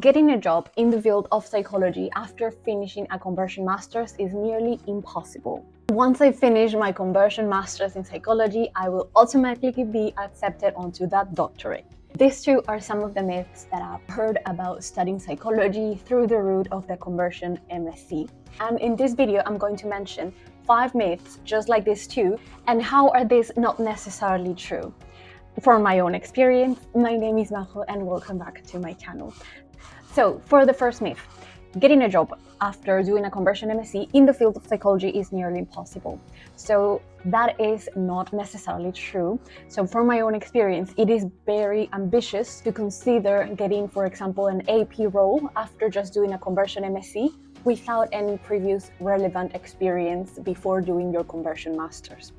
Getting a job in the field of psychology after finishing a conversion master's is nearly impossible. Once I finish my conversion master's in psychology, I will automatically be accepted onto that doctorate. These two are some of the myths that I've heard about studying psychology through the route of the conversion MSc. And in this video, I'm going to mention 5 myths just like these two, and how are these not necessarily true. From my own experience, my name is Majo and welcome back to my channel. So for the first myth, getting a job after doing a conversion MSc in the field of psychology is nearly impossible. So that is not necessarily true. So from my own experience, it is very ambitious to consider getting, for example, an AP role after just doing a conversion MSc without any previous relevant experience before doing your conversion masters.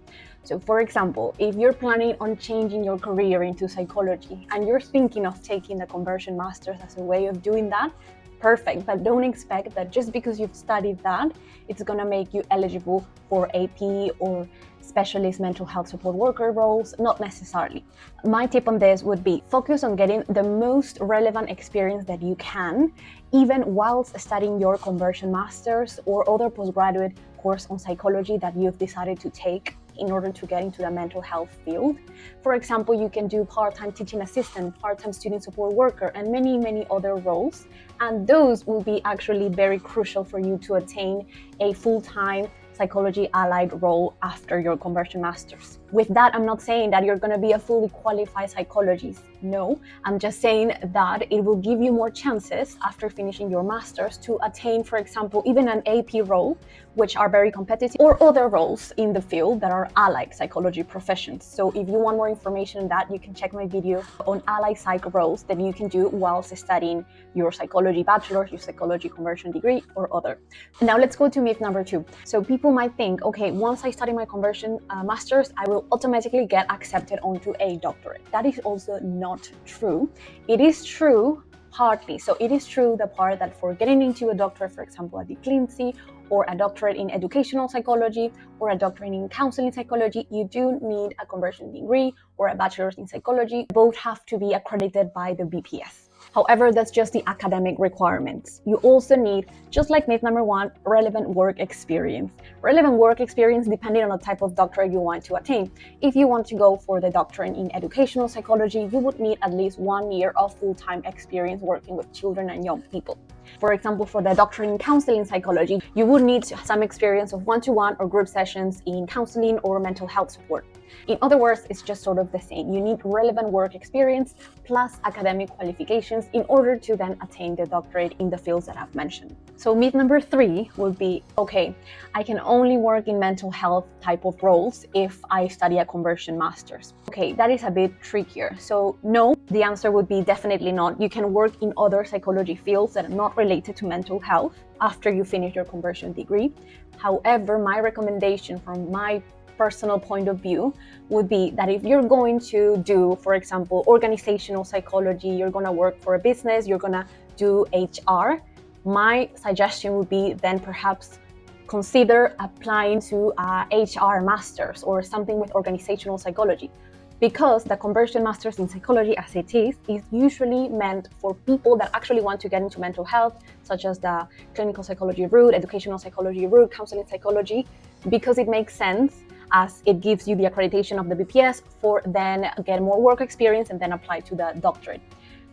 So for example, if you're planning on changing your career into psychology and you're thinking of taking the conversion masters as a way of doing that, perfect, but don't expect that just because you've studied that, it's gonna make you eligible for AP or specialist mental health support worker roles, not necessarily. My tip on this would be focus on getting the most relevant experience that you can, even whilst studying your conversion masters or other postgraduate course on psychology that you've decided to take in order to get into the mental health field. For example, you can do part-time teaching assistant, part-time student support worker, and many other roles. And those will be actually very crucial for you to attain a full-time psychology allied role after your conversion masters. With that, I'm not saying that you're going to be a fully qualified psychologist. No, I'm just saying that it will give you more chances after finishing your masters to attain, for example, even an AP role, which are very competitive, or other roles in the field that are allied psychology professions. So if you want more information on that, you can check my video on allied psych roles that you can do whilst studying your psychology bachelor's, your psychology conversion degree, or other. Now let's go to myth number 2. So people might think, okay, once I study my conversion masters, I will automatically get accepted onto a doctorate. That is also not true. It is true partly. So it is true the part that for getting into a doctorate, for example, a diplomcy or a doctorate in educational psychology or a doctorate in counseling psychology, you do need a conversion degree or a bachelor's in psychology. Both have to be accredited by the BPS. However, that's just the academic requirements. You also need, just like myth number 1, relevant work experience. Relevant work experience depending on the type of doctorate you want to attain. If you want to go for the doctorate in educational psychology, you would need at least 1 year of full-time experience working with children and young people. For example, for the doctorate in counseling psychology, you would need some experience of one-to-one or group sessions in counseling or mental health support. In other words, it's just sort of the same. You need relevant work experience plus academic qualifications in order to then attain the doctorate in the fields that I've mentioned. So myth number 3 would be, okay, I can only work in mental health type of roles if I study a conversion master's. Okay, that is a bit trickier. So no, the answer would be definitely not. You can work in other psychology fields that are not related to mental health after you finish your conversion degree. However, my recommendation from my personal point of view would be that if you're going to do, for example, organizational psychology, you're going to work for a business, you're going to do HR, my suggestion would be then perhaps consider applying to a HR master's or something with organizational psychology, because the conversion master's in psychology as it is usually meant for people that actually want to get into mental health, such as the clinical psychology route, educational psychology route, counseling psychology, because it makes sense as it gives you the accreditation of the BPS for then get more work experience and then apply to the doctorate.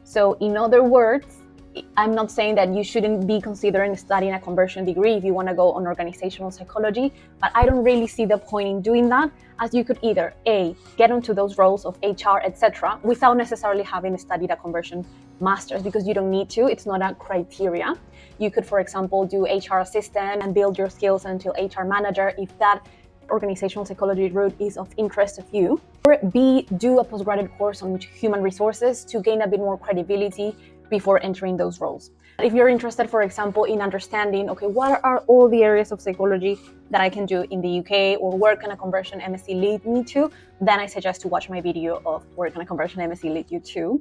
So in other words, I'm not saying that you shouldn't be considering studying a conversion degree if you want to go on organizational psychology, but I don't really see the point in doing that, as you could either A, get onto those roles of HR, etc., without necessarily having studied a conversion master's, because you don't need to, it's not a criteria. You could, for example, do HR assistant and build your skills until HR manager if that organizational psychology route is of interest of you. Or B, do a postgraduate course on human resources to gain a bit more credibility before entering those roles. If you're interested, for example, in understanding, okay, what are all the areas of psychology that I can do in the UK, or where can a conversion MSc lead me to, then I suggest to watch my video of where can a conversion MSc lead you to,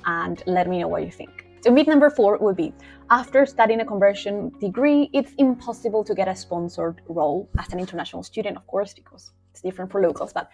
and let me know what you think. So myth number 4 would be, after studying a conversion degree, it's impossible to get a sponsored role as an international student, of course, because it's different for locals, but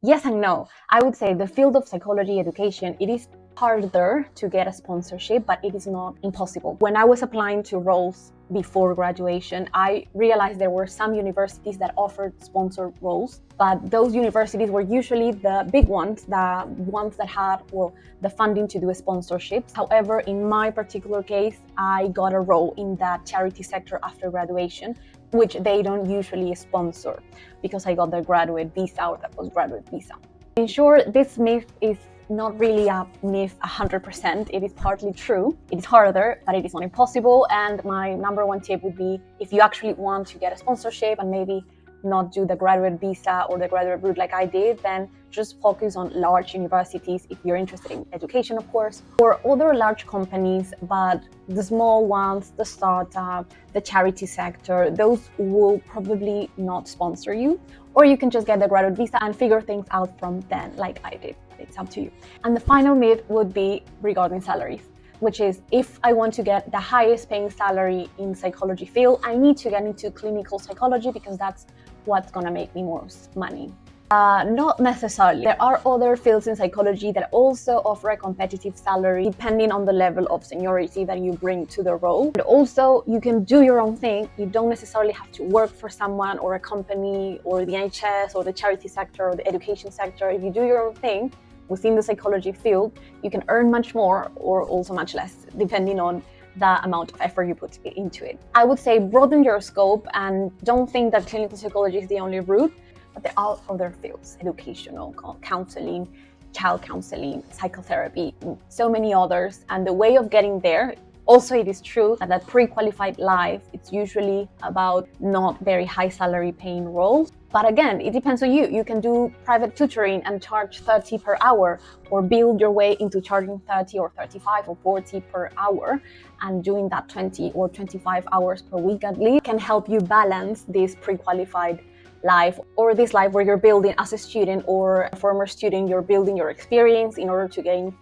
Yes and no. I would say the field of psychology education, it is harder to get a sponsorship, but it is not impossible. When I was applying to roles before graduation, I realized there were some universities that offered sponsored roles, but those universities were usually the big ones, the ones that had, well, the funding to do a sponsorship. However, in my particular case, I got a role in the charity sector after graduation, which they don't usually sponsor, because I got the graduate visa or the postgraduate visa. In short, this myth is not really a myth 100%. It is partly true. It is harder, but it is not impossible. And my number one tip would be, if you actually want to get a sponsorship and maybe not do the graduate visa or the graduate route like I did, then just focus on large universities if you're interested in education, of course, or other large companies, but the small ones, the startup, the charity sector, those will probably not sponsor you. Or you can just get the graduate visa and figure things out from then, like I did. It's up to you. And the final myth would be regarding salaries, which is, if I want to get the highest paying salary in psychology field, I need to get into clinical psychology because that's what's gonna make me most money. Not necessarily. There are other fields in psychology that also offer a competitive salary depending on the level of seniority that you bring to the role. And also, you can do your own thing. You don't necessarily have to work for someone or a company or the NHS or the charity sector or the education sector. If you do your own thing within the psychology field, you can earn much more or also much less, depending on the amount of effort you put into it. I would say broaden your scope and don't think that clinical psychology is the only route. But there are other fields: educational, counseling, child counseling, psychotherapy, so many others. And the way of getting there, also it is true that pre-qualified life, it's usually about not very high salary paying roles. But again, it depends on you. You can do private tutoring and charge 30 per hour, or build your way into charging 30 or 35 or 40 per hour, and doing that 20 or 25 hours per week at least can help you balance this pre-qualified life, or this life where you're building as a student or a former student, you're building your experience in order to gain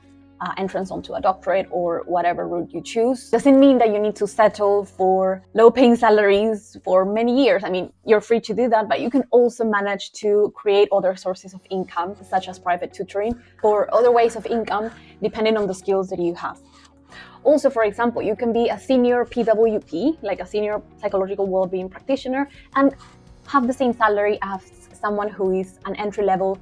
entrance onto a doctorate or whatever route you choose. Doesn't mean that you need to settle for low-paying salaries for many years. I mean, you're free to do that, but you can also manage to create other sources of income, such as private tutoring or other ways of income, depending on the skills that you have. Also, for example, you can be a senior PWP, like a senior psychological well-being practitioner, and have the same salary as someone who is an entry-level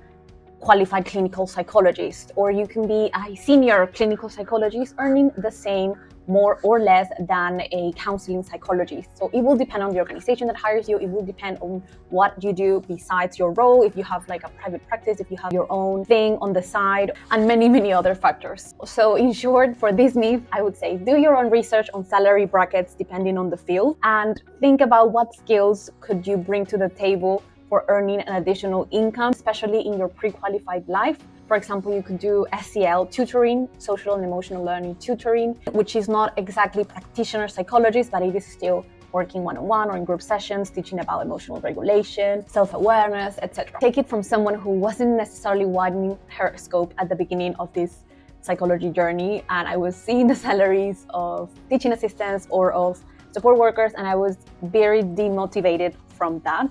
qualified clinical psychologist. Or you can be a senior clinical psychologist earning the same, more or less, than a counseling psychologist. So it will depend on the organization that hires you. It will depend on what you do besides your role, if you have like a private practice, if you have your own thing on the side, and many other factors. So in short, for this myth, I would say do your own research on salary brackets depending on the field, and think about what skills could you bring to the table for earning an additional income, especially in your pre-qualified life. For example, you could do SEL tutoring, social and emotional learning tutoring, which is not exactly practitioner psychologist, but it is still working one-on-one or in group sessions, teaching about emotional regulation, self-awareness, etc. Take it from someone who wasn't necessarily widening her scope at the beginning of this psychology journey, and I was seeing the salaries of teaching assistants or of support workers, and I was very demotivated from that.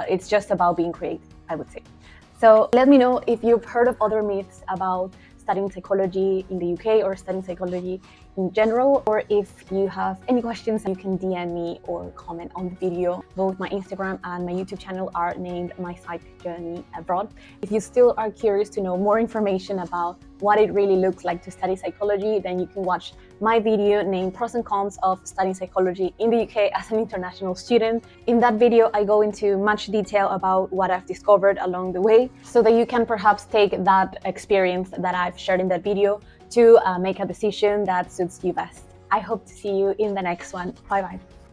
It's just about being creative, I would say. So let me know if you've heard of other myths about studying psychology in the UK or studying psychology in general, or if you have any questions, you can DM me or comment on the video. Both my Instagram and my YouTube channel are named My Psych Journey Abroad. If you still are curious to know more information about what it really looks like to study psychology, then you can watch my video named Pros and Cons of Studying Psychology in the UK as an international student. In that video, I go into much detail about what I've discovered along the way, so that you can perhaps take that experience that I've shared in that video to make a decision that suits you best. I hope to see you in the next one. Bye bye.